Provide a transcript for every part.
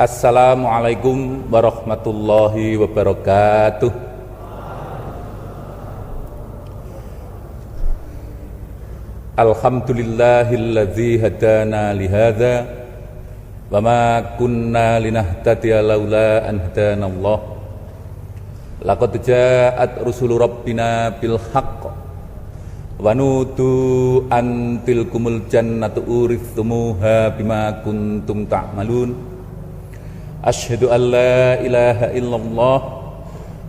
Assalamualaikum warahmatullahi wabarakatuh. Alhamdulillahilladzi hadana lihadza wa ma kunna linahtadiya laula an hadanallah. Laqad ja'at rusulu rabbina bil haqq wa nudu an tilkumul jannatu urithumuha bima kuntum ta'malun. Asyhadu an la ilaha illallah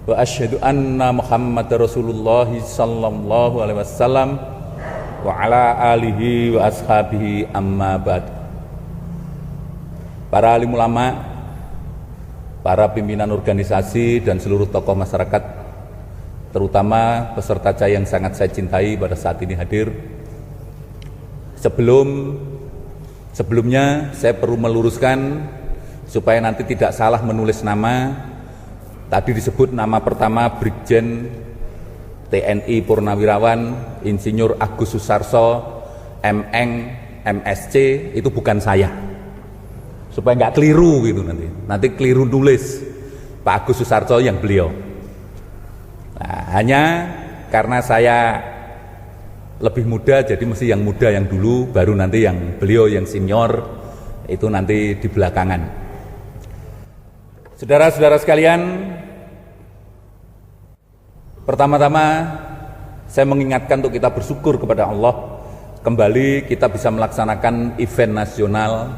wa asyhadu anna Muhammadar Rasulullah sallallahu alaihi wasallam wa ala alihi wa ashabihi amma ba'd. Para alim ulama, para pimpinan organisasi dan seluruh tokoh masyarakat, terutama peserta CAI yang sangat saya cintai pada saat ini hadir. Sebelumnya saya perlu meluruskan supaya nanti tidak salah menulis nama. Tadi disebut nama pertama Brigjen TNI Purnawirawan Insinyur Agus Susarso MN MSc, itu bukan saya, supaya nggak keliru gitu, nanti keliru nulis Pak Agus Susarso yang beliau. Nah, hanya karena saya lebih muda, jadi mesti yang muda yang dulu, baru nanti yang beliau yang senior itu nanti di belakangan. Saudara-saudara sekalian, pertama-tama saya mengingatkan untuk kita bersyukur kepada Allah, kembali kita bisa melaksanakan event nasional,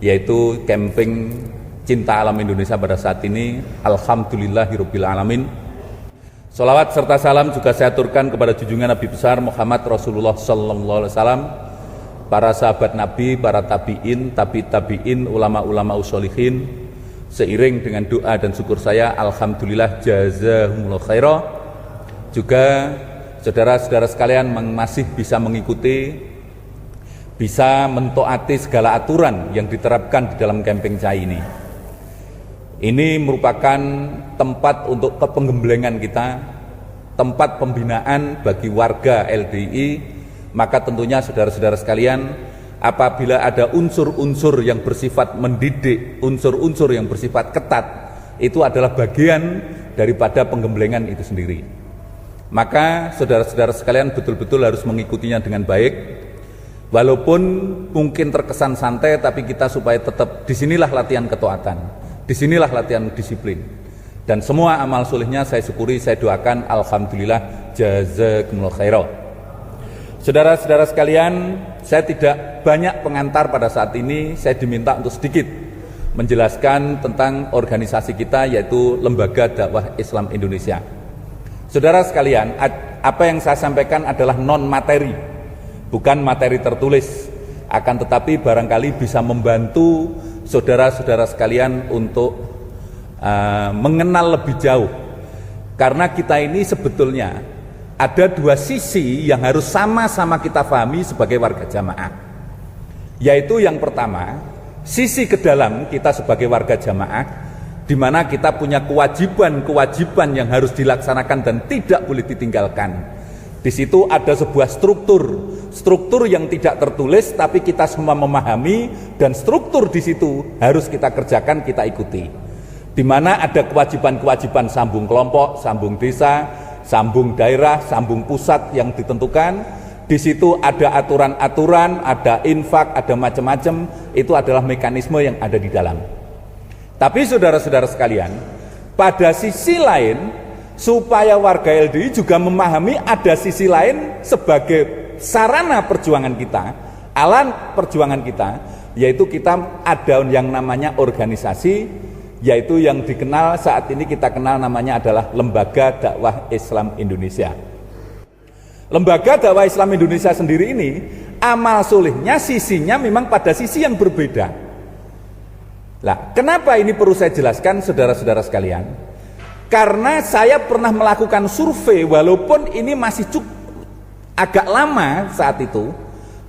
yaitu camping Cinta Alam Indonesia pada saat ini. Alhamdulillahirabbil alamin. Sholawat serta salam juga saya aturkan kepada junjungan Nabi besar Muhammad Rasulullah sallallahu alaihi wasallam, para sahabat Nabi, para tabi'in, tabi'in, ulama-ulama usholihin. Seiring dengan doa dan syukur saya, alhamdulillah jazahumullah khairah, juga saudara-saudara sekalian masih bisa mengikuti, bisa mentaati segala aturan yang diterapkan di dalam camping CAI ini. Ini merupakan tempat untuk kepenggembelengan kita, tempat pembinaan bagi warga LDI. Maka tentunya saudara-saudara sekalian, apabila ada unsur-unsur yang bersifat mendidik, unsur-unsur yang bersifat ketat, itu adalah bagian daripada penggembelengan itu sendiri. Maka saudara-saudara sekalian betul-betul harus mengikutinya dengan baik. Walaupun mungkin terkesan santai, tapi kita supaya tetap, disinilah latihan ketaatan, disinilah latihan disiplin. Dan semua amal solehnya saya syukuri, saya doakan, alhamdulillah jazakumullah khairah. Saudara-saudara sekalian, saya tidak banyak pengantar pada saat ini. Saya diminta untuk sedikit menjelaskan tentang organisasi kita, yaitu Lembaga Dakwah Islam Indonesia. Saudara sekalian, apa yang saya sampaikan adalah non-materi, bukan materi tertulis, akan tetapi barangkali bisa membantu saudara-saudara sekalian untuk mengenal lebih jauh. Karena kita ini sebetulnya ada dua sisi yang harus sama-sama kita pahami sebagai warga jamaah. Yaitu yang pertama, sisi ke dalam kita sebagai warga jamaah, di mana kita punya kewajiban-kewajiban yang harus dilaksanakan dan tidak boleh ditinggalkan. Di situ ada sebuah struktur yang tidak tertulis, tapi kita semua memahami, dan struktur di situ harus kita kerjakan, kita ikuti. Di mana ada kewajiban-kewajiban sambung kelompok, sambung desa, sambung daerah, sambung pusat yang ditentukan. Di situ ada aturan-aturan, ada infak, ada macam-macam. Itu adalah mekanisme yang ada di dalam. Tapi saudara-saudara sekalian, pada sisi lain, supaya warga LDI juga memahami ada sisi lain sebagai sarana perjuangan kita, alat perjuangan kita, yaitu kita ada yang namanya organisasi, yaitu yang dikenal saat ini kita kenal namanya adalah Lembaga Dakwah Islam Indonesia. Lembaga Dakwah Islam Indonesia sendiri ini, amal solehnya, sisinya memang pada sisi yang berbeda. Lah, kenapa ini perlu saya jelaskan saudara-saudara sekalian? Karena saya pernah melakukan survei, walaupun ini masih agak lama saat itu.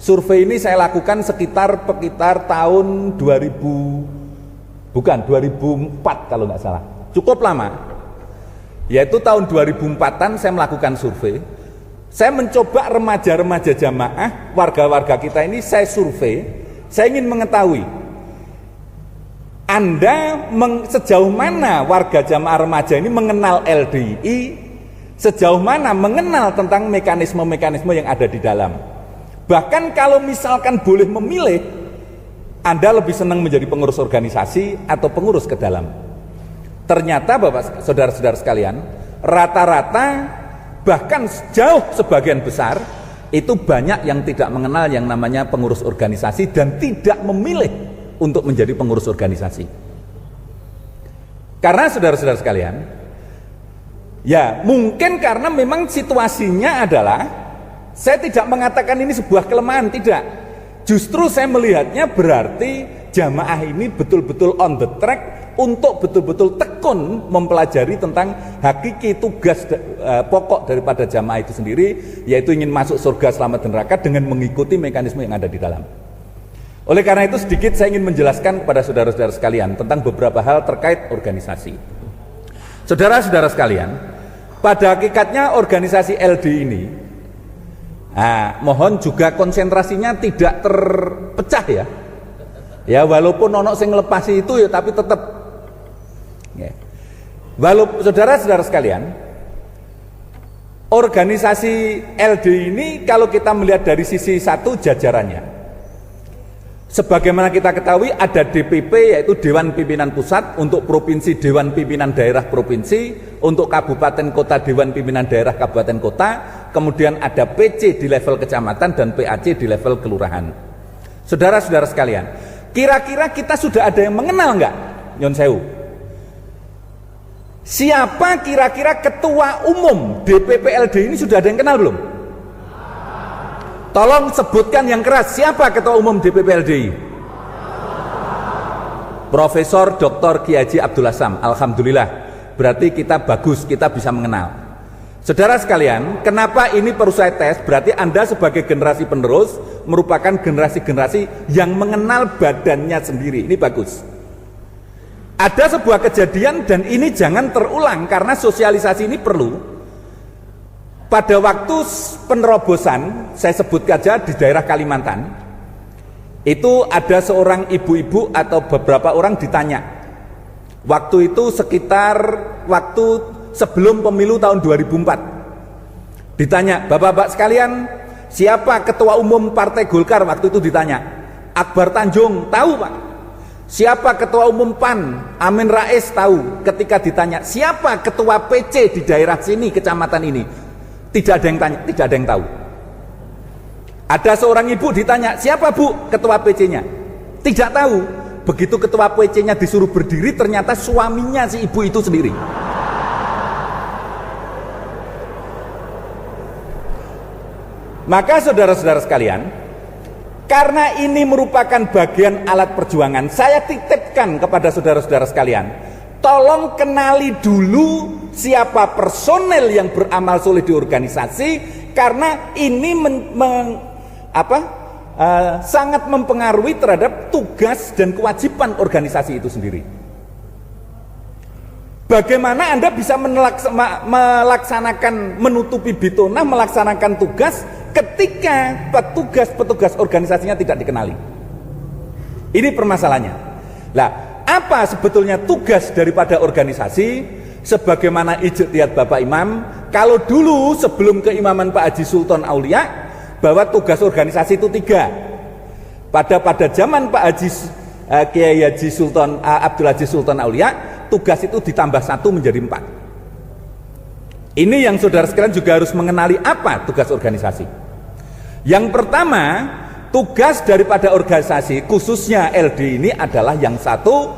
Survei ini saya lakukan sekitar tahun 2004 kalau nggak salah, cukup lama, yaitu tahun 2004-an saya melakukan survei. Saya mencoba remaja-remaja jamaah, warga-warga kita ini saya survei. Saya ingin mengetahui sejauh mana warga jamaah remaja ini mengenal LDI, sejauh mana mengenal tentang mekanisme-mekanisme yang ada di dalam. Bahkan kalau misalkan boleh memilih, Anda lebih senang menjadi pengurus organisasi atau pengurus ke dalam. Ternyata Bapak saudara-saudara sekalian, rata-rata bahkan jauh sebagian besar itu banyak yang tidak mengenal yang namanya pengurus organisasi dan tidak memilih untuk menjadi pengurus organisasi. Karena saudara-saudara sekalian, ya mungkin karena memang situasinya adalah, saya tidak mengatakan ini sebuah kelemahan, tidak. Justru saya melihatnya berarti jamaah ini betul-betul on the track untuk betul-betul tekun mempelajari tentang hakiki tugas pokok daripada jamaah itu sendiri, yaitu ingin masuk surga selamat neraka dengan mengikuti mekanisme yang ada di dalam. Oleh karena itu sedikit saya ingin menjelaskan kepada saudara-saudara sekalian tentang beberapa hal terkait organisasi. Saudara-saudara sekalian, pada hakikatnya organisasi LD ini, mohon juga konsentrasinya tidak terpecah ya. Ya walaupun ono sing ngelepasi itu ya, tapi tetap. Ya. Walaupun saudara-saudara sekalian, organisasi LD ini kalau kita melihat dari sisi satu jajarannya, sebagaimana kita ketahui ada DPP yaitu Dewan Pimpinan Pusat, untuk provinsi Dewan Pimpinan Daerah Provinsi, untuk kabupaten kota Dewan Pimpinan Daerah Kabupaten Kota, kemudian ada PC di level kecamatan dan PAC di level kelurahan. Saudara-saudara sekalian, kira-kira kita sudah ada yang mengenal enggak? Nyon sewu. Siapa kira-kira ketua umum DPP LD ini, sudah ada yang kenal belum? Tolong sebutkan yang keras, siapa ketua umum DPP LDI? Profesor Dr. Kiai Haji Abdul Hasan. Alhamdulillah, berarti kita bagus, kita bisa mengenal. Saudara sekalian, kenapa ini perlu saya tes? Berarti Anda sebagai generasi penerus merupakan generasi-generasi yang mengenal badannya sendiri. Ini bagus. Ada sebuah kejadian dan ini jangan terulang karena sosialisasi ini perlu. Pada waktu penerobosan, saya sebut saja di daerah Kalimantan, itu ada seorang ibu-ibu atau beberapa orang ditanya. Waktu itu sekitar waktu sebelum pemilu tahun 2004. Ditanya, bapak-bapak sekalian, siapa ketua umum Partai Golkar? Waktu itu ditanya. Akbar Tanjung, tahu Pak. Siapa ketua umum PAN? Amin Rais tahu. Ketika ditanya, siapa ketua PC di daerah sini, kecamatan ini? Tidak ada yang tanya, tidak ada yang tahu. Ada seorang ibu ditanya, siapa Bu ketua PC-nya? Tidak tahu. Begitu ketua PC-nya disuruh berdiri, ternyata suaminya si ibu itu sendiri. Maka saudara-saudara sekalian, karena ini merupakan bagian alat perjuangan, saya titipkan kepada saudara-saudara sekalian, tolong kenali dulu siapa personel yang beramal soleh di organisasi, karena ini sangat mempengaruhi terhadap tugas dan kewajiban organisasi itu sendiri. Bagaimana Anda bisa melaksanakan, menutupi bitonah, melaksanakan tugas ketika petugas-petugas organisasinya tidak dikenali? Ini permasalahannya. Lah, apa sebetulnya tugas daripada organisasi? Sebagaimana ijtihad Bapak Imam, kalau dulu sebelum keimaman Pak Haji Sultan Aulia, bahwa tugas organisasi itu 3. Pada zaman Pak Haji Kiai Haji Sultan Abdul Aziz Sultan Aulia, tugas itu ditambah 1 menjadi 4. Ini yang saudara sekalian juga harus mengenali apa tugas organisasi. Yang pertama, tugas daripada organisasi khususnya LD ini adalah yang satu,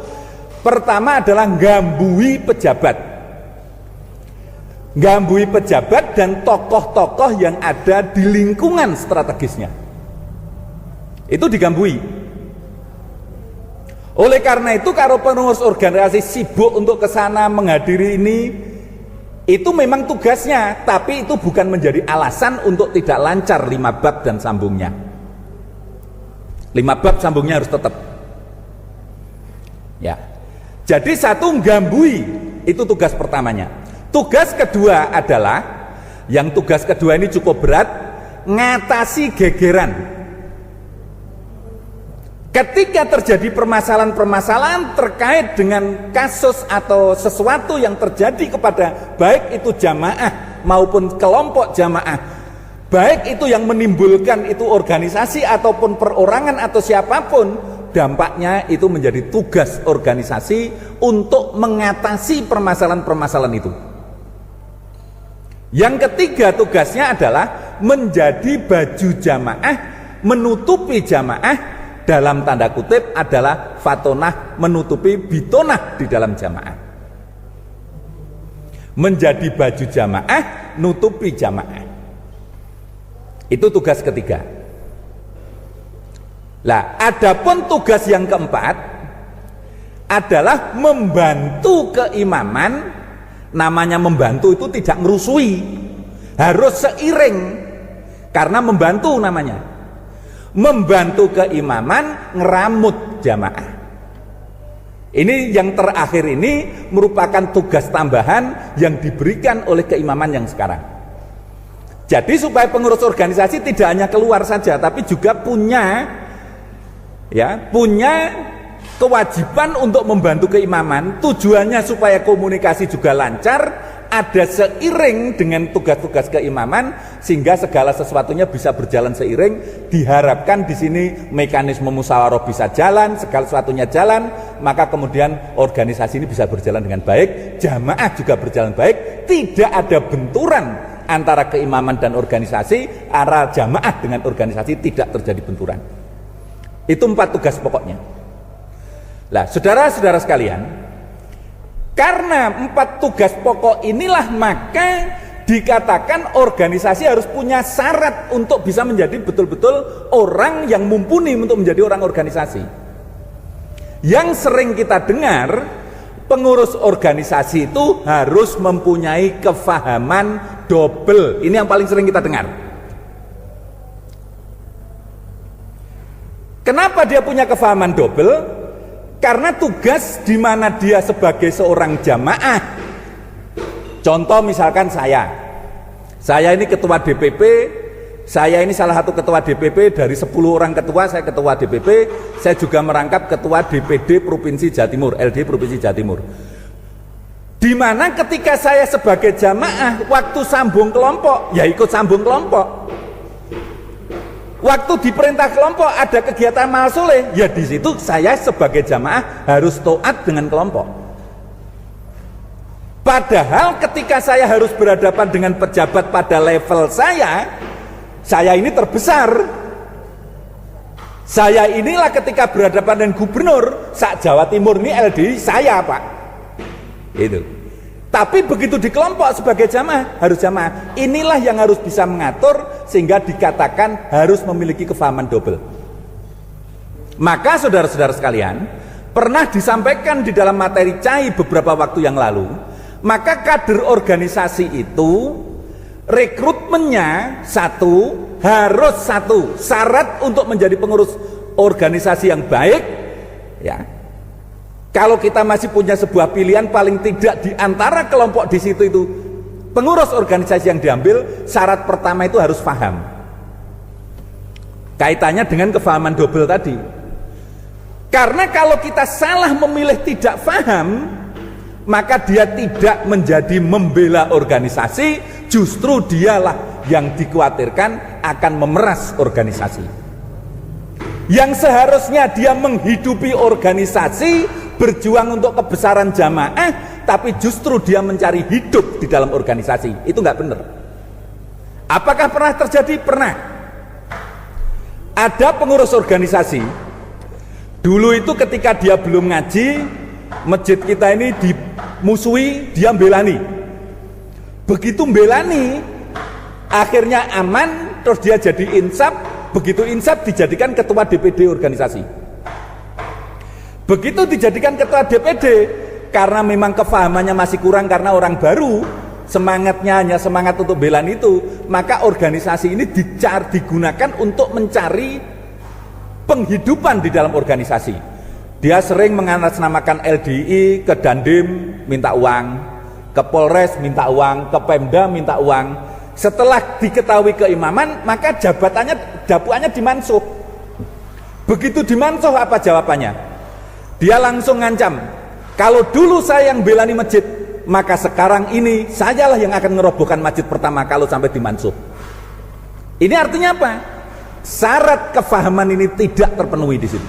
pertama adalah gambui pejabat. Gambui pejabat dan tokoh-tokoh yang ada di lingkungan strategisnya. Itu digambui. Oleh karena itu, kalau pengurus organisasi sibuk untuk ke sana menghadiri ini, itu memang tugasnya, tapi itu bukan menjadi alasan untuk tidak lancar 5 bab dan sambungnya. 5 bab sambungnya harus tetap. Ya. Jadi satu, gambui, itu tugas pertamanya. Tugas kedua adalah, yang tugas kedua ini cukup berat, ngatasi gegeran. Ketika terjadi permasalahan-permasalahan terkait dengan kasus atau sesuatu yang terjadi kepada baik itu jamaah maupun kelompok jamaah, baik itu yang menimbulkan itu organisasi ataupun perorangan atau siapapun, dampaknya itu menjadi tugas organisasi untuk mengatasi permasalahan-permasalahan itu. Yang ketiga tugasnya adalah menjadi baju jamaah, menutupi jamaah, dalam tanda kutip adalah fatonah, menutupi bitonah di dalam jamaah. Menjadi baju jamaah, nutupi jamaah. Itu tugas ketiga. Lah, adapun tugas yang keempat adalah membantu keimaman. Namanya membantu itu tidak merusui, harus seiring, karena membantu namanya. Membantu keimaman ngeramut jamaah. Ini yang terakhir ini merupakan tugas tambahan yang diberikan oleh keimaman yang sekarang. Jadi supaya pengurus organisasi tidak hanya keluar saja, tapi juga punya kewajiban untuk membantu keimaman. Tujuannya supaya komunikasi juga lancar, ada seiring dengan tugas-tugas keimaman, sehingga segala sesuatunya bisa berjalan seiring. Diharapkan di sini mekanisme musyawarah bisa jalan, segala sesuatunya jalan, maka kemudian organisasi ini bisa berjalan dengan baik, jamaah juga berjalan baik, tidak ada benturan antara keimaman dan organisasi, antara jamaah dengan organisasi tidak terjadi benturan. Itu 4 tugas pokoknya. Lah, saudara-saudara sekalian, karena 4 tugas pokok inilah maka dikatakan organisasi harus punya syarat untuk bisa menjadi betul-betul orang yang mumpuni untuk menjadi orang organisasi. Yang sering kita dengar, pengurus organisasi itu harus mempunyai kefahaman double. Ini yang paling sering kita dengar. Kenapa dia punya kefahaman double? Karena tugas di mana dia sebagai seorang jamaah. Contoh misalkan saya ini ketua DPP, saya ini salah satu ketua DPP dari 10 orang ketua, saya ketua DPP, saya juga merangkap ketua DPD Provinsi Jawa Timur, LD Provinsi Jawa Timur. Di mana ketika saya sebagai jamaah, waktu sambung kelompok, ya ikut sambung kelompok. Waktu diperintah kelompok ada kegiatan amal soleh, ya di situ saya sebagai jamaah harus taat dengan kelompok. Padahal ketika saya harus berhadapan dengan pejabat pada level saya ini terbesar. Saya inilah ketika berhadapan dengan gubernur Jawa Timur ini LDI saya, Pak. Itu. Tapi begitu di kelompok sebagai jamaah, harus jamaah. Inilah yang harus bisa mengatur sehingga dikatakan harus memiliki kefahaman double. Maka saudara-saudara sekalian, pernah disampaikan di dalam materi CAI beberapa waktu yang lalu, maka kader organisasi itu rekrutmennya harus satu syarat untuk menjadi pengurus organisasi yang baik, ya. Kalau kita masih punya sebuah pilihan, paling tidak di antara kelompok di situ itu pengurus organisasi yang diambil, syarat pertama itu harus paham. Kaitannya dengan kefahaman double tadi. Karena kalau kita salah memilih tidak paham, maka dia tidak menjadi membela organisasi, justru dialah yang dikhawatirkan akan memeras organisasi. Yang seharusnya dia menghidupi organisasi, berjuang untuk kebesaran jamaah, tapi justru dia mencari hidup di dalam organisasi. Itu nggak benar. Apakah pernah terjadi? Pernah. Ada pengurus organisasi dulu itu ketika dia belum ngaji, masjid kita ini dimusuhi, dia belani. Begitu belani, akhirnya aman, terus dia jadi insaf. Begitu insaf dijadikan ketua DPD organisasi. Begitu dijadikan ketua DPD, karena memang kefahamannya masih kurang karena orang baru, semangatnya hanya semangat untuk belan itu, maka organisasi ini digunakan untuk mencari penghidupan di dalam organisasi. Dia sering mengatasnamakan LDI, ke Dandim minta uang, ke Polres minta uang, ke Pemda minta uang. Setelah diketahui keimaman, maka jabatannya dimansuh. Begitu dimansuh apa jawabannya? Dia langsung ngancam, kalau dulu saya yang belani masjid, maka sekarang ini sajalah yang akan ngerobohkan masjid pertama kalau sampai dimansuh. Ini artinya apa? Syarat kefahaman ini tidak terpenuhi di situ.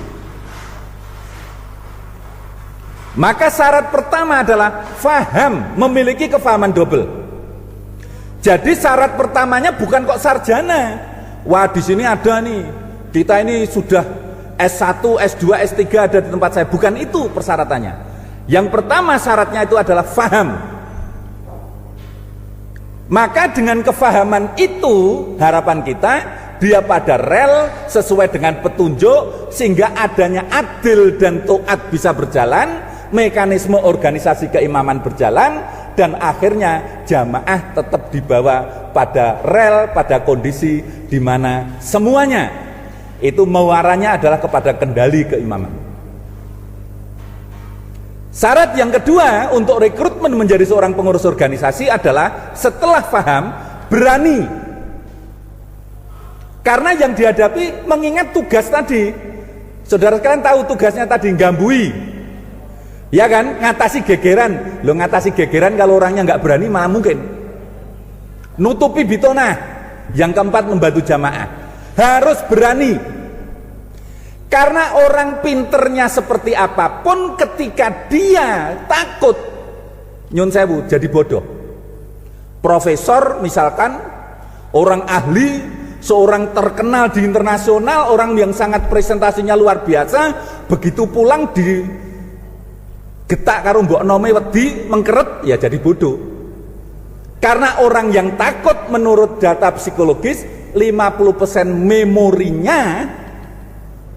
Maka syarat pertama adalah faham, memiliki kefahaman double. Jadi syarat pertamanya bukan kok sarjana. Wah, di sini ada nih, kita ini sudah S1, S2, S3 ada di tempat saya. Bukan itu persyaratannya. Yang pertama syaratnya itu adalah faham. Maka dengan kefahaman itu harapan kita dia pada rel sesuai dengan petunjuk, sehingga adanya adil dan taat bisa berjalan, mekanisme organisasi keimaman berjalan, dan akhirnya jamaah tetap dibawa pada rel, pada kondisi di mana semuanya itu muaranya adalah kepada kendali keimaman. Syarat yang kedua untuk rekrutmen menjadi seorang pengurus organisasi adalah setelah paham, berani. Karena yang dihadapi mengingat tugas tadi. Saudara sekalian tahu tugasnya tadi gambui, ya kan, ngatasi gegeran. Lo ngatasi gegeran kalau orangnya nggak berani malah mungkin. Nutupi bitonah. Yang keempat membantu jamaah. Harus berani. Karena orang pinternya seperti apapun, ketika dia takut, nyun sewu, jadi bodoh. Profesor misalkan, orang ahli, seorang terkenal di internasional, orang yang sangat presentasinya luar biasa, begitu pulang di getak karo mbok nome wedi mengkeret, ya jadi bodoh. Karena orang yang takut menurut data psikologis 50% memorinya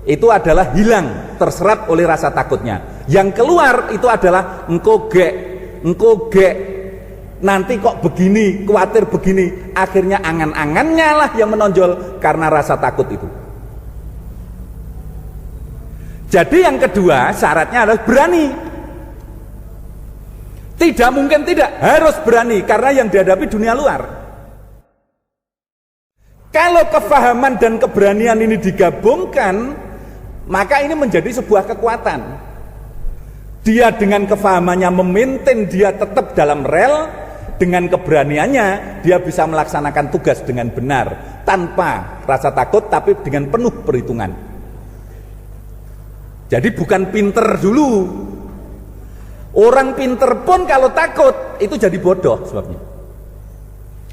itu adalah hilang, terserat oleh rasa takutnya. Yang keluar itu adalah engko gek, nanti kok begini, khawatir begini. Akhirnya angan-angannya lah yang menonjol karena rasa takut itu. Jadi yang kedua syaratnya adalah berani. Tidak mungkin tidak, harus berani, karena yang dihadapi dunia luar. Kalau kefahaman dan keberanian ini digabungkan, maka ini menjadi sebuah kekuatan. Dia dengan kefahamannya memaintain dia tetap dalam rel, dengan keberaniannya dia bisa melaksanakan tugas dengan benar, tanpa rasa takut tapi dengan penuh perhitungan. Jadi bukan pinter dulu. Orang pinter pun kalau takut itu jadi bodoh sebabnya.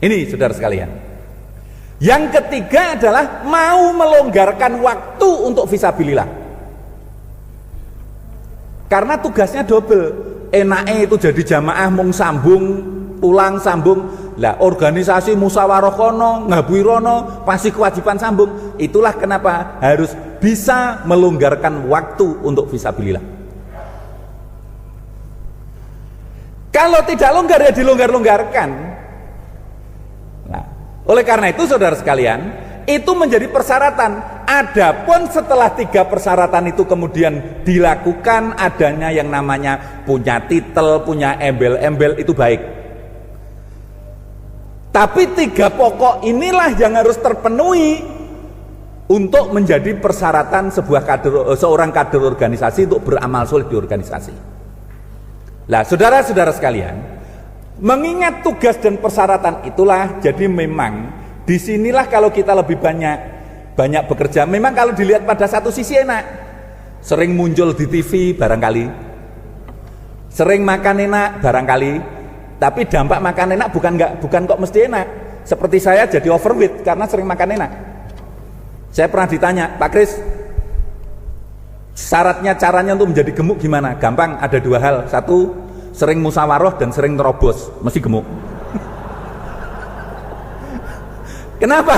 Ini saudara sekalian. Yang ketiga adalah mau melonggarkan waktu untuk fisabilillah. Karena tugasnya double. Enake itu jadi jamaah mung sambung, pulang sambung. Lah organisasi musyawarah kono, ngabui rono, pasti kewajiban sambung. Itulah kenapa harus bisa melonggarkan waktu untuk fisabilillah. Kalau tidak longgar ya dilonggar-longgarkan. Nah, oleh karena itu saudara sekalian, itu menjadi persyaratan. Adapun setelah 3 persyaratan itu kemudian dilakukan, adanya yang namanya punya titel, punya embel-embel, itu baik. Tapi 3 pokok inilah yang harus terpenuhi untuk menjadi persyaratan seorang kader organisasi untuk beramal soleh di organisasi. Lah saudara-saudara sekalian, mengingat tugas dan persyaratan itulah, jadi memang disinilah kalau kita lebih banyak bekerja, memang kalau dilihat pada satu sisi enak, sering muncul di TV barangkali, sering makan enak barangkali, tapi dampak makan enak bukan kok mesti enak. Seperti saya jadi overweight karena sering makan enak. Saya pernah ditanya, Pak Kris, syaratnya caranya untuk menjadi gemuk gimana? Gampang, ada 2 hal. Satu, sering musyawarah dan sering nerobos, mesti gemuk. Kenapa?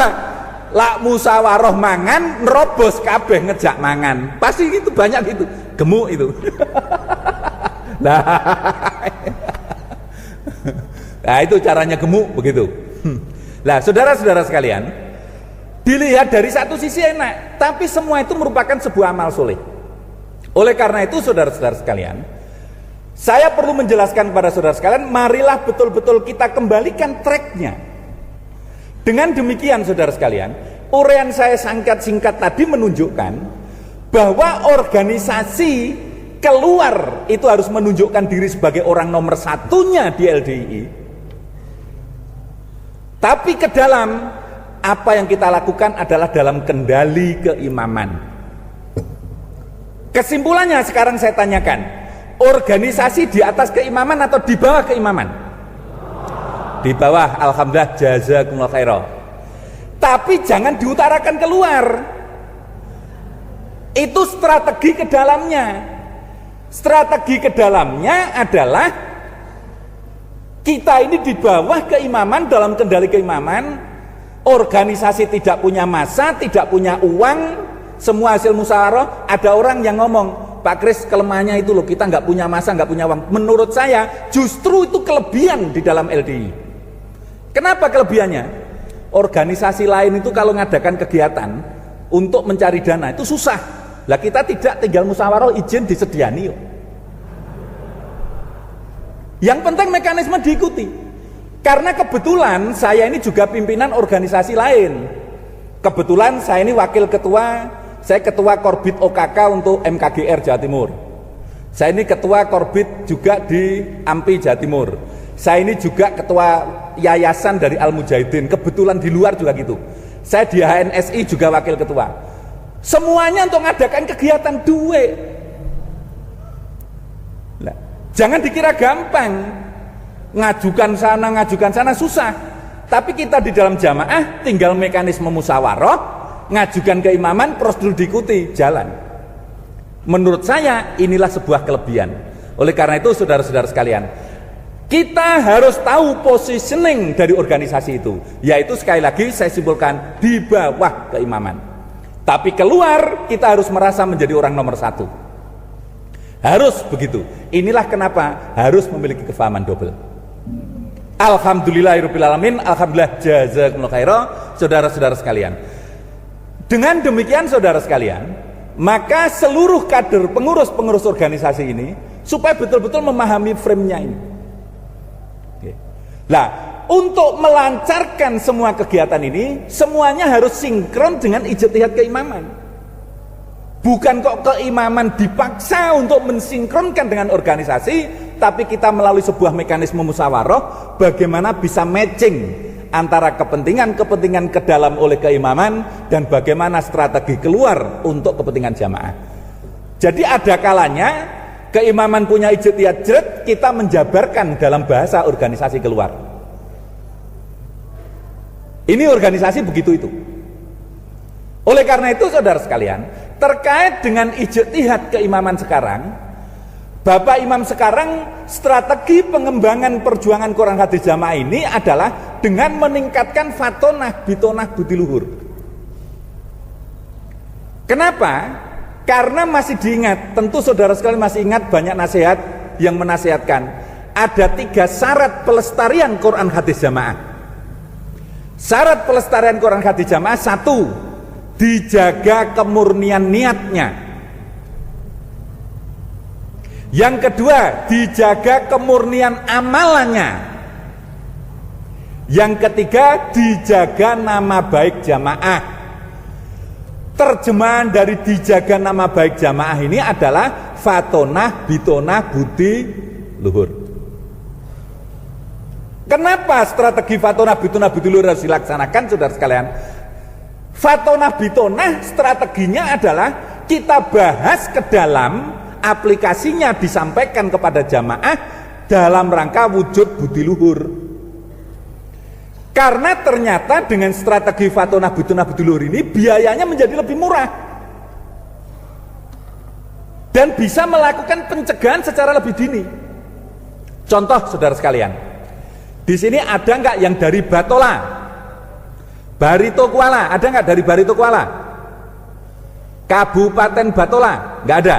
Lak musyawarah mangan, nerobos kabeh ngejak mangan. Pasti gitu, banyak gitu. Gemuk itu. Nah, itu caranya gemuk begitu. Nah, saudara-saudara sekalian, dilihat dari satu sisi enak, tapi semua itu merupakan sebuah amal soleh. Oleh karena itu saudara-saudara sekalian, saya perlu menjelaskan kepada saudara sekalian, marilah betul-betul kita kembalikan tracknya. Dengan demikian saudara sekalian, uraian saya singkat tadi menunjukkan bahwa organisasi keluar itu harus menunjukkan diri sebagai orang nomor satunya di LDII, tapi ke dalam apa yang kita lakukan adalah dalam kendali keimaman. Kesimpulannya sekarang saya tanyakan, organisasi di atas keimaman atau di bawah keimaman? Di bawah, alhamdulillah, jazakumullah khairan. Tapi jangan diutarakan keluar. Itu strategi ke dalamnya. Strategi ke dalamnya adalah kita ini di bawah keimaman, dalam kendali keimaman. Organisasi tidak punya massa, tidak punya uang, semua hasil musyawarah. Ada orang yang ngomong, Pak Kris, kelemahannya itu loh, kita nggak punya massa, nggak punya uang. Menurut saya justru itu kelebihan di dalam LDI. Kenapa kelebihannya? Organisasi lain itu kalau ngadakan kegiatan untuk mencari dana itu susah. Lah kita tidak, tinggal musyawarah izin disediani yuk. Yang penting mekanisme diikuti. Karena kebetulan saya ini juga pimpinan organisasi lain. Kebetulan saya ini wakil ketua, saya ketua Korbit OKK untuk MKGR Jawa Timur. Saya ini ketua Korbit juga di AMPI Jawa Timur. Saya ini juga ketua yayasan dari Al Mujahidin. Kebetulan di luar juga gitu. Saya di HNSI juga wakil ketua. Semuanya untuk mengadakan kegiatan duit. Nah, jangan dikira gampang. Ngajukan sana susah. Tapi kita di dalam jamaah tinggal mekanisme musyawarah, ngajukan keimaman, prosedur diikuti, jalan. Menurut saya inilah sebuah kelebihan. Oleh karena itu saudara-saudara sekalian, kita harus tahu positioning dari organisasi itu, yaitu sekali lagi saya simpulkan di bawah keimaman. Tapi keluar kita harus merasa menjadi orang nomor satu. Harus begitu. Inilah kenapa harus memiliki kefahaman double. Alhamdulillahirrabbilalamin, alhamdulillah, jazakumullah khairan, saudara-saudara sekalian. Dengan demikian saudara sekalian, maka seluruh kader pengurus-pengurus organisasi ini supaya betul-betul memahami frame-nya ini. Nah, untuk melancarkan semua kegiatan ini, semuanya harus sinkron dengan ijtihad keimaman. Bukan kok keimaman dipaksa untuk mensinkronkan dengan organisasi, tapi kita melalui sebuah mekanisme musyawarah bagaimana bisa matching antara kepentingan-kepentingan ke dalam oleh keimaman dan bagaimana strategi keluar untuk kepentingan jamaah. Jadi ada kalanya keimaman punya ijtihad jret, kita menjabarkan dalam bahasa organisasi keluar. Ini organisasi begitu itu. Oleh karena itu saudara sekalian, terkait dengan ijtihad keimaman sekarang, Bapak Imam sekarang strategi pengembangan perjuangan Quran hadis jamaah ini adalah dengan meningkatkan fatonah, bitonah, budi luhur. Kenapa? Karena masih diingat, tentu saudara sekalian masih ingat banyak nasihat yang menasihatkan ada 3 syarat pelestarian Quran hadis jamaah. Syarat pelestarian Quran hadis jamaah: 1, dijaga kemurnian niatnya. Yang kedua, dijaga kemurnian amalannya. Yang ketiga, dijaga nama baik jamaah. Terjemahan dari dijaga nama baik jamaah ini adalah fatonah, bitonah, budi, luhur. Kenapa strategi fatonah, bitonah, budi, luhur harus dilaksanakan saudara sekalian? Fatonah, bitonah strateginya adalah kita bahas ke dalam, aplikasinya disampaikan kepada jamaah dalam rangka wujud budi luhur. Karena ternyata dengan strategi fatonah, bitonah, budi luhur ini biayanya menjadi lebih murah dan bisa melakukan pencegahan secara lebih dini. Contoh saudara sekalian, di sini ada nggak yang dari Batola, Barito Kuala? Ada nggak dari Barito Kuala? Kabupaten Batola? Nggak ada.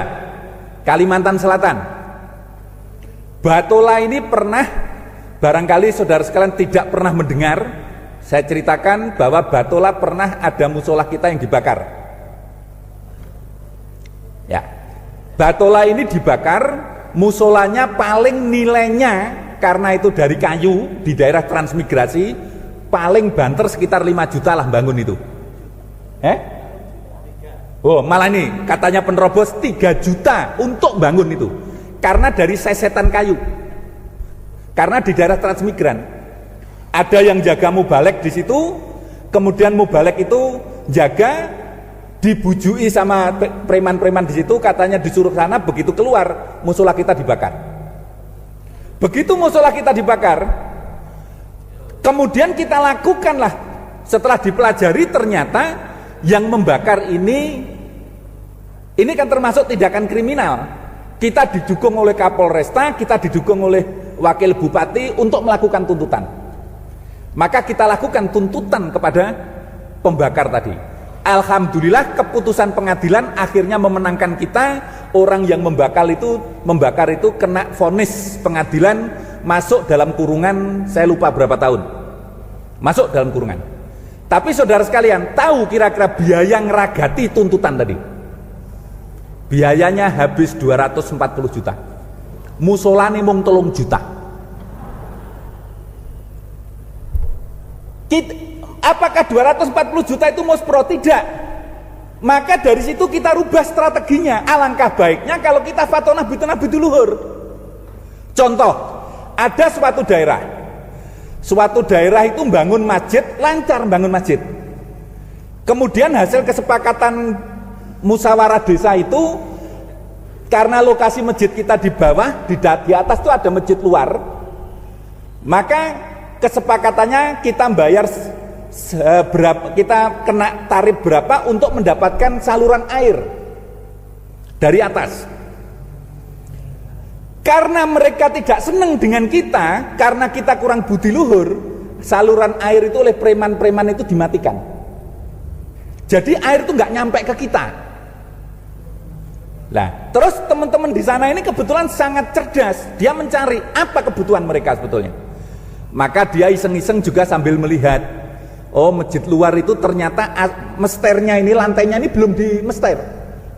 Kalimantan Selatan. Batola ini pernah, barangkali saudara sekalian tidak pernah mendengar, saya ceritakan bahwa Batola pernah ada musola kita yang dibakar. Ya, Batola ini dibakar, musolanya paling nilainya karena itu dari kayu di daerah transmigrasi, paling banter sekitar 5 juta lah bangun itu. Oh, malah ini katanya penerobos 3 juta untuk bangun itu. Karena dari sesetan kayu. Karena di daerah transmigran ada yang jaga mubalek di situ, kemudian mubalek itu jaga, dibujui sama preman-preman di situ, katanya disuruh sana, begitu keluar musola kita dibakar. Begitu musola kita dibakar, kemudian kita lakukanlah, setelah dipelajari ternyata yang membakar ini kan termasuk tindakan kriminal. Kita didukung oleh Kapolresta, kita didukung oleh Wakil Bupati untuk melakukan tuntutan. Maka kita lakukan tuntutan kepada pembakar tadi. Alhamdulillah keputusan pengadilan akhirnya memenangkan kita. Orang yang membakar itu kena vonis pengadilan, masuk dalam kurungan, saya lupa berapa tahun. Masuk dalam kurungan. Tapi saudara sekalian, tahu kira-kira biaya ngeragati tuntutan tadi? Biayanya habis 240 juta. Musolane mung 3 juta. Apakah 240 juta itu muspro? Tidak. Maka dari situ kita rubah strateginya. Alangkah baiknya kalau kita fatonah bitonah biduluhur. Contoh, ada suatu daerah itu bangun masjid, lancar bangun masjid. Kemudian hasil kesepakatan musyawarah desa itu, karena lokasi masjid kita di bawah, di atas itu ada masjid luar, maka kesepakatannya kita bayar berapa, kita kena tarif berapa untuk mendapatkan saluran air dari atas. Karena mereka tidak senang dengan kita, karena kita kurang budi luhur, saluran air itu oleh preman-preman itu dimatikan. Jadi air itu nggak nyampe ke kita. Nah, terus teman-teman di sana ini kebetulan sangat cerdas. Dia mencari apa kebutuhan mereka sebetulnya. Maka dia iseng-iseng juga sambil melihat, oh masjid luar itu ternyata mesternya ini, lantainya ini belum dimester,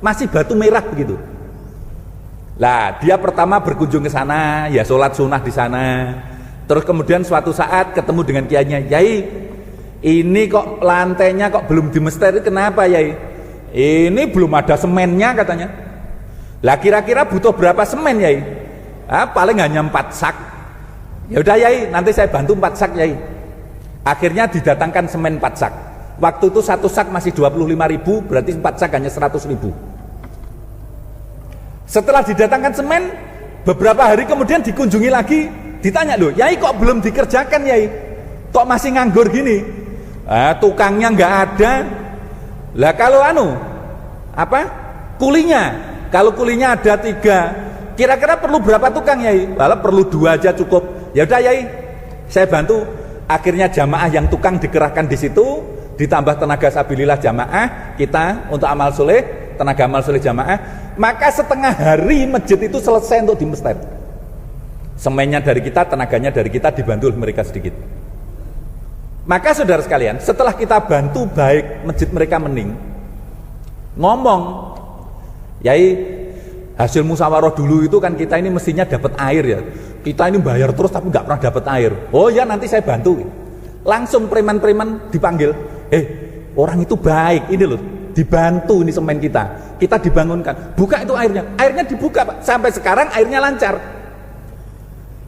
masih batu merah begitu. Lah dia pertama berkunjung ke sana, ya sholat sunnah di sana. Terus kemudian suatu saat ketemu dengan kiainya, Yai, ini kok lantainya kok belum dimester, kenapa Yai? Ini belum ada semennya katanya. Lah kira-kira butuh berapa semen Yai? Paling hanya 4 sak. Ya udah Yai, nanti saya bantu 4 sak Yai. Akhirnya didatangkan semen 4 sak. Waktu itu 1 sak masih 25.000, berarti 4 sak hanya 100.000. Setelah didatangkan semen, beberapa hari kemudian dikunjungi lagi, ditanya, loh Yai kok belum dikerjakan Yai? Kok masih nganggur gini? Tukangnya nggak ada. Lah kalau kulinya, kalau kulinya ada 3, kira-kira perlu berapa tukang Yai? Perlu 2 aja cukup. Ya udah Yai, saya bantu. Akhirnya jamaah yang tukang dikerahkan di situ, ditambah tenaga sabilillah jamaah kita untuk amal soleh, tenaga amal soleh jamaah. Maka setengah hari masjid itu selesai untuk dimester. Semennya dari kita, tenaganya dari kita, dibantu mereka sedikit. Maka saudara sekalian, setelah kita bantu baik, masjid mereka mending. Ngomong, Yai, hasil musyawarah dulu itu kan kita ini mestinya dapat air ya. Kita ini bayar terus tapi nggak pernah dapat air. Oh ya nanti saya bantu. Langsung preman-preman dipanggil. Orang itu baik, ini loh, dibantu ini semen kita. Kita dibangunkan. Buka itu airnya. Airnya dibuka Pak. Sampai sekarang airnya lancar.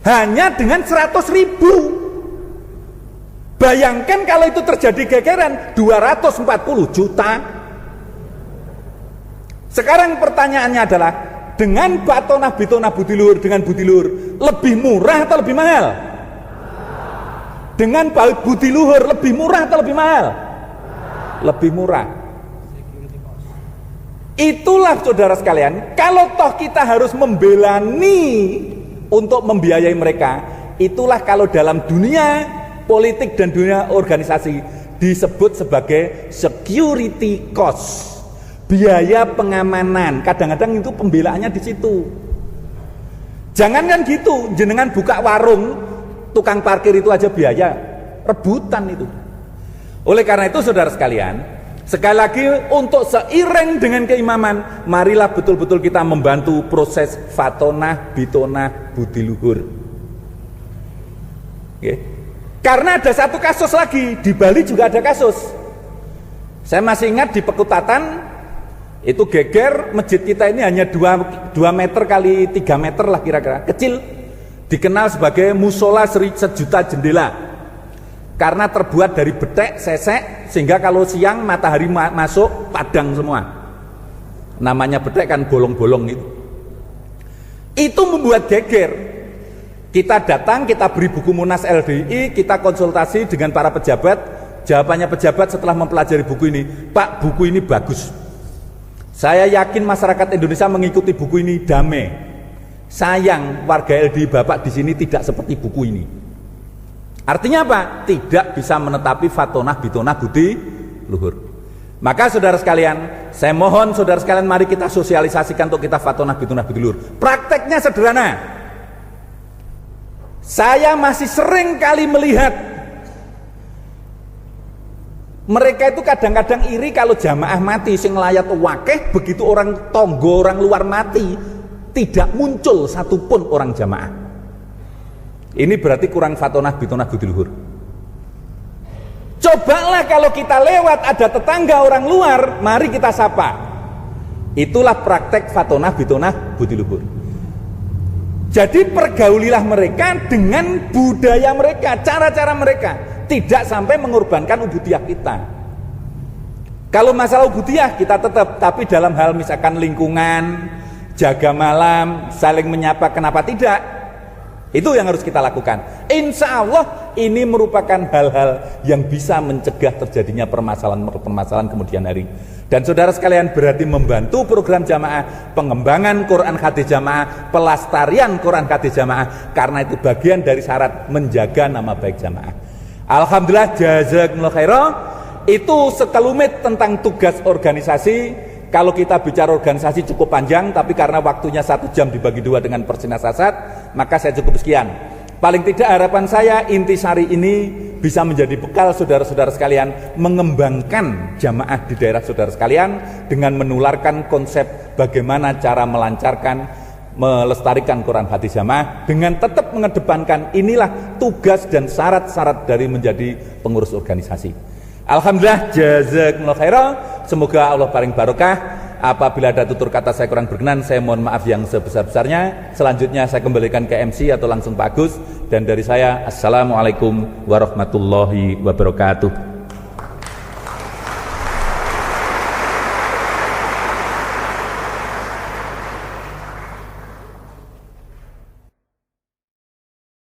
Hanya dengan 100.000. Bayangkan kalau itu terjadi gegeran 240 juta. Sekarang pertanyaannya adalah, dengan batonah bitonah budiluhur, dengan budiluhur lebih murah atau lebih mahal? Dengan budiluhur lebih murah atau lebih mahal? Lebih murah. Itulah saudara sekalian, kalau toh kita harus membelani untuk membiayai mereka, itulah kalau dalam dunia politik dan dunia organisasi disebut sebagai security cost, biaya pengamanan. Kadang-kadang itu pembelaannya di situ. Jangan kan gitu, jenengan buka warung, tukang parkir itu aja biaya, rebutan itu. Oleh karena itu saudara sekalian, sekali lagi untuk seiring dengan keimaman, marilah betul-betul kita membantu proses fatonah bitonah budiluhur. Karena ada satu kasus lagi, di Bali juga ada kasus. Saya masih ingat di Pekutatan Itu geger masjid kita ini hanya 2 meter kali 3 meter lah kira-kira, kecil. Dikenal sebagai musola sejuta jendela karena terbuat dari betek, sesek, sehingga kalau siang matahari masuk padang semua. Namanya betek kan bolong-bolong itu. Itu membuat geger. Kita datang, kita beri buku Munas LDI, kita konsultasi dengan para pejabat. Jawabannya pejabat setelah mempelajari buku ini, Pak, buku ini bagus. Saya yakin masyarakat Indonesia mengikuti buku ini damai. Sayang warga LDI Bapak di sini tidak seperti buku ini. Artinya apa? Tidak bisa menetapi fatonah bitonah budi luhur. Maka saudara sekalian, saya mohon saudara sekalian, mari kita sosialisasikan untuk kita fatonah bitonah budi luhur. Prakteknya sederhana. Saya masih sering kali melihat mereka itu kadang-kadang iri kalau jamaah mati sing layat wakeh, begitu orang tonggo, orang luar mati, tidak muncul satupun orang jamaah. Ini berarti kurang fatonah bitonah budi luhur. Cobalah kalau kita lewat ada tetangga orang luar, mari kita sapa. Itulah praktek fatonah bitonah budi luhur. Jadi pergaulilah mereka dengan budaya mereka, cara-cara mereka, tidak sampai mengorbankan ubudiyah kita. Kalau masalah ubudiyah kita tetap, tapi dalam hal misalkan lingkungan, jaga malam, saling menyapa, kenapa tidak? Itu yang harus kita lakukan. Insya Allah ini merupakan hal-hal yang bisa mencegah terjadinya permasalahan kemudian hari. Dan saudara sekalian, berarti membantu program jamaah, pengembangan Quran hadis jamaah, pelestarian Quran hadis jamaah, karena itu bagian dari syarat menjaga nama baik jamaah. Alhamdulillah, jazakumullah khairan. Itu sekelumit tentang tugas organisasi. Kalau kita bicara organisasi cukup panjang, tapi karena waktunya 1 jam dibagi 2 dengan Persinas Asad, maka saya cukup sekian. Paling tidak harapan saya intisari ini bisa menjadi bekal saudara-saudara sekalian mengembangkan jamaah di daerah saudara sekalian dengan menularkan konsep bagaimana cara melancarkan, melestarikan Quran hadis jamaah dengan tetap mengedepankan inilah tugas dan syarat-syarat dari menjadi pengurus organisasi. Alhamdulillah, jazakumullah khairan. Semoga Allah paling barokah. Apabila ada tutur kata saya kurang berkenan, saya mohon maaf yang sebesar-besarnya. Selanjutnya saya kembalikan ke MC atau langsung Pak Agus. Dan dari saya, assalamualaikum warahmatullahi wabarakatuh.